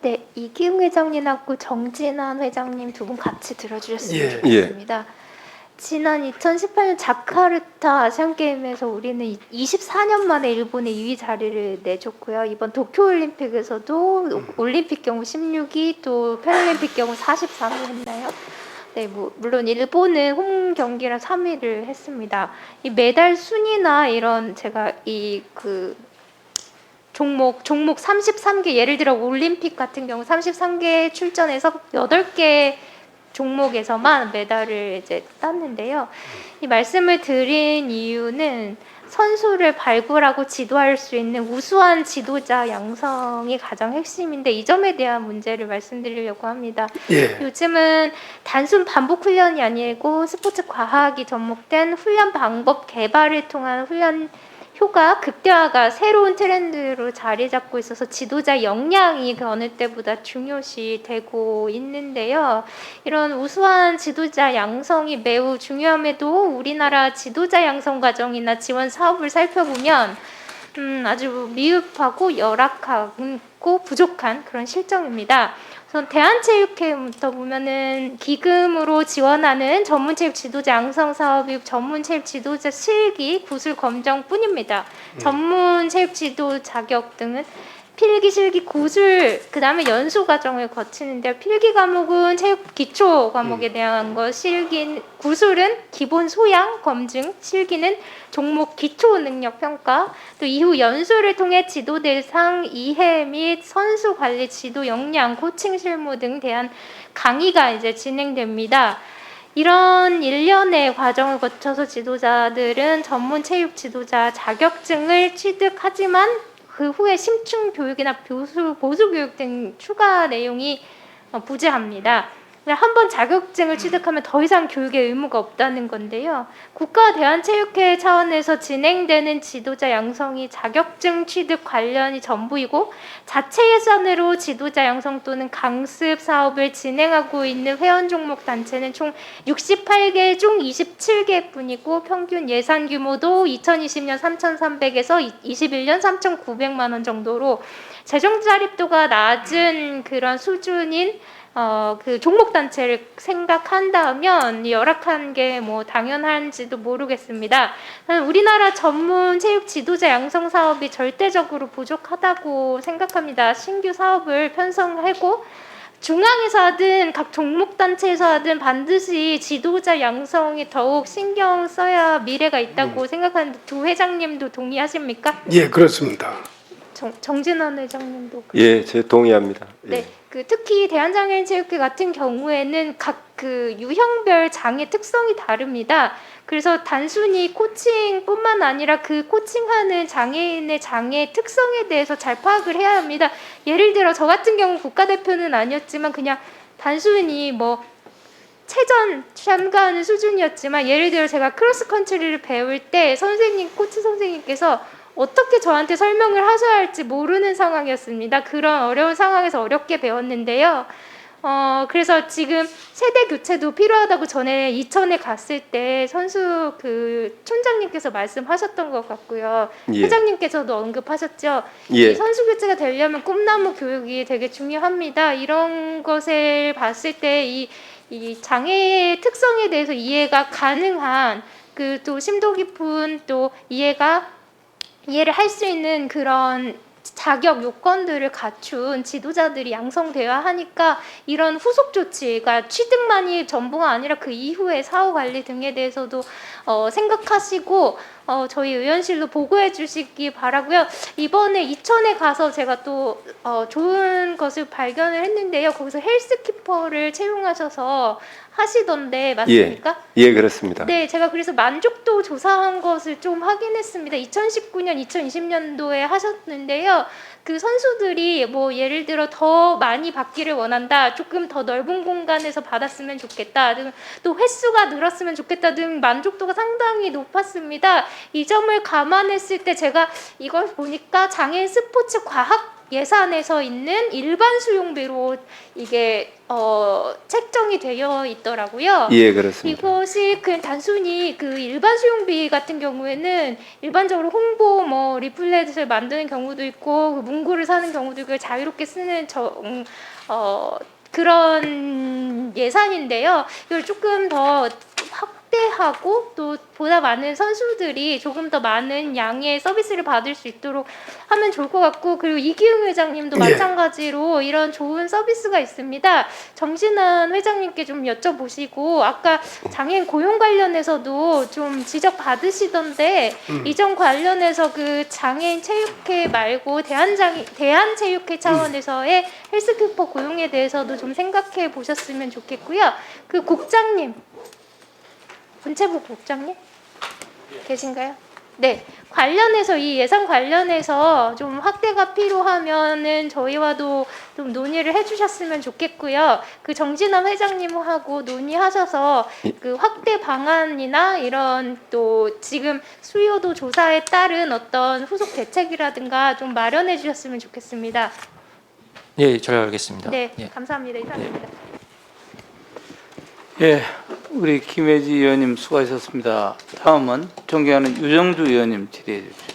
네, 이기웅 회장님하고 정진환 회장님 두 분 같이 들어주셨으면 예. 좋겠습니다. 지난 2018년 자카르타 아시안게임에서 우리는 24년 만에 일본에 2위 자리를 내줬고요. 이번 도쿄올림픽에서도 올림픽 경우 16위, 또 패럴림픽 경우 43위 했나요? 네, 물론 일본은 홈 경기라 3위를 했습니다. 이 메달 순위나 이런 제가 종목 33개, 예를 들어 올림픽 같은 경우 33개 출전해서 8개 종목에서만 메달을 이제 땄는데요. 이 말씀을 드린 이유는 선수를 발굴하고 지도할 수 있는 우수한 지도자 양성이 가장 핵심인데, 이 점에 대한 문제를 말씀드리려고 합니다. 예. 요즘은 단순 반복 훈련이 아니고 스포츠 과학이 접목된 훈련 방법 개발을 통한 훈련 효과 극대화가 새로운 트렌드로 자리 잡고 있어서 지도자 역량이 그 어느 때보다 중요시 되고 있는데요. 이런 우수한 지도자 양성이 매우 중요함에도 우리나라 지도자 양성 과정이나 지원 사업을 살펴보면 아주 미흡하고 열악하고 부족한 그런 실정입니다. 우선 대한체육회부터 보면은 기금으로 지원하는 전문체육 지도자 양성 사업이 전문체육 지도자 실기, 구술 검정뿐입니다. 전문체육 지도 자격 등은 필기, 실기, 구술, 그 다음에 연수 과정을 거치는데요. 필기 과목은 체육 기초 과목에 대한 것, 구술은 기본 소양 검증, 실기는 종목 기초 능력 평가, 또 이후 연수를 통해 지도 대상 이해 및 선수 관리 지도 역량, 코칭 실무 등 대한 강의가 이제 진행됩니다. 이런 일련의 과정을 거쳐서 지도자들은 전문 체육 지도자 자격증을 취득하지만 그 후에 심층 교육이나 보수 교육 등 추가 내용이 부재합니다. 한번 자격증을 취득하면 더 이상 교육에 의무가 없다는 건데요. 국가 대한체육회 차원에서 진행되는 지도자 양성이 자격증 취득 관련이 전부이고, 자체 예산으로 지도자 양성 또는 강습 사업을 진행하고 있는 회원 종목 단체는 총 68개 중 27개 뿐이고, 평균 예산 규모도 2020년 3,300에서 21년 3,900만 원 정도로 재정 자립도가 낮은 그런 수준인 그 종목 단체를 생각한다면 열악한 게 뭐 당연한지도 모르겠습니다. 우리나라 전문 체육 지도자 양성 사업이 절대적으로 부족하다고 생각합니다. 신규 사업을 편성하고 중앙에서 하든 각 종목 단체에서 하든 반드시 지도자 양성에 더욱 신경 써야 미래가 있다고 생각하는데, 두 회장님도 동의하십니까? 예, 그렇습니다. 정진원 회장님도. 예, 제 동의합니다. 예. 네, 특히 대한장애인체육회 같은 경우에는 각 그 유형별 장애 특성이 다릅니다. 그래서 단순히 코칭뿐만 아니라 그 코칭하는 장애인의 장애 특성에 대해서 잘 파악을 해야 합니다. 예를 들어 저 같은 경우 국가대표는 아니었지만 그냥 단순히 뭐 체전 참가하는 수준이었지만, 예를 들어 제가 크로스컨트리를 배울 때 코치 선생님께서 어떻게 저한테 설명을 하셔야 할지 모르는 상황이었습니다. 그런 어려운 상황에서 어렵게 배웠는데요. 그래서 지금 세대 교체도 필요하다고 전에 이천에 갔을 때 선수 그 촌장님께서 말씀하셨던 것 같고요. 예. 회장님께서도 언급하셨죠. 예. 이 선수 교체가 되려면 꿈나무 교육이 되게 중요합니다. 이런 것을 봤을 때 이 장애의 특성에 대해서 이해가 가능한 또 심도 깊은 또 이해를 할 수 있는 그런 자격 요건들을 갖춘 지도자들이 양성되어야 하니까, 이런 후속 조치가 취득만이 전부가 아니라 그 이후의 사후 관리 등에 대해서도 생각하시고 저희 의원실로 보고해 주시기 바라고요. 이번에 이천에 가서 제가 또 좋은 것을 발견을 했는데요. 거기서 헬스키퍼를 채용하셔서 하시던데 맞습니까? 예, 그렇습니다. 네, 제가 그래서 만족도 조사한 것을 좀 확인했습니다. 2019년, 2020년도에 하셨는데요. 그 선수들이 뭐 예를 들어 더 많이 받기를 원한다, 조금 더 넓은 공간에서 받았으면 좋겠다 등, 또 횟수가 늘었으면 좋겠다 등 만족도가 상당히 높았습니다. 이 점을 감안했을 때 제가 이걸 보니까 장애인 스포츠 과학 예산에서 있는 일반 수용비로 이게 책정이 되어 있더라고요. 예, 그렇습니다. 이것이 그냥 단순히 그 일반 수용비 같은 경우에는 일반적으로 홍보 뭐 리플렛을 만드는 경우도 있고 그 문구를 사는 경우도 있고 자유롭게 쓰는 그런 예산인데요. 이걸 조금 더 확대하고 또 보다 많은 선수들이 조금 더 많은 양의 서비스를 받을 수 있도록 하면 좋을 것 같고, 그리고 이기흥 회장님도 마찬가지로 이런 좋은 서비스가 있습니다. 정진환 회장님께 좀 여쭤보시고, 아까 장애인 고용 관련해서도 좀 지적 받으시던데 이전 관련해서 그 장애인 체육회 말고 대한체육회 차원에서의 헬스키퍼 고용에 대해서도 좀 생각해 보셨으면 좋겠고요. 그 국장님, 문체부 국장님 계신가요? 네, 관련해서 이 예산 관련해서 좀 확대가 필요하면은 저희와도 좀 논의를 해주셨으면 좋겠고요. 그 정진환 회장님하고 논의하셔서 그 확대 방안이나 이런 또 지금 수요도 조사에 따른 어떤 후속 대책이라든가 좀 마련해 주셨으면 좋겠습니다. 예, 잘 알겠습니다. 네, 예. 감사합니다. 이상입니다. 예, 우리 김혜지 의원님 수고하셨습니다. 다음은 존경하는 유정주 의원님 질의해 주십시오.